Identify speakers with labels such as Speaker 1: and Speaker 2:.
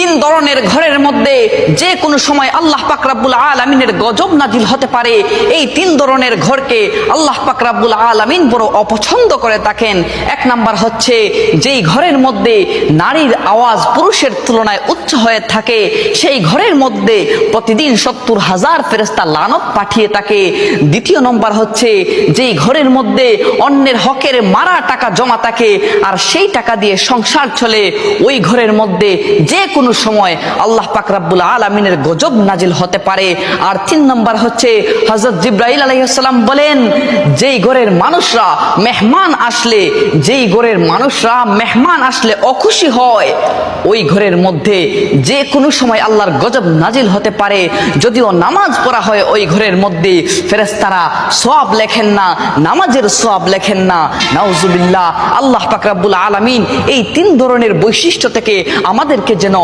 Speaker 1: তিন ধরনের ঘরের মধ্যে যে কোনো সময় আল্লাহ পাক রব্বুল আলামিনের গজব নাজিল হতে পারে। এই তিন ধরনের ঘরকে আল্লাহ পাক রব্বুল আলামিন বড় অপছন্দ করে থাকেন। এক নাম্বার হচ্ছে যেই ঘরের মধ্যে নারীর আওয়াজ পুরুষের তুলনায় উচ্চ হয়ে থাকে, সেই ঘরের মধ্যে প্রতিদিন 70,000 ফেরেশতা লানত পাঠিয়ে থাকে। দ্বিতীয় নম্বর হচ্ছে যেই ঘরের মধ্যে অন্যের হকের মারা টাকা জমা থাকে আর সেই টাকা দিয়ে সংসার চলে, ওই ঘরের মধ্যে যে কোনো সময় আল্লাহ পাক রব্বুল আলামিনের গজব নাজিল হতে পারে। আর তিন নম্বর হচ্ছে হযরত জিবরাইল আলাইহিস সালাম বলেন, যেই ঘরের মানুষরা মেহমান আসলে অখুশি হয়, ওই ঘরের মধ্যে যে কোনো সময় আল্লাহর গজব নাজিল হতে পারে। যদিও নামাজ পড়া হয় ওই ঘরের মধ্যে, ফেরেশতারা সওয়াব লেখেন না, নামাজের সওয়াব লেখেন না। নাউজুবিল্লাহ। আল্লাহ পাক রব্বুল আলামিন এই তিন ধরনের বৈশিষ্ট্য থেকে আমাদেরকে যেন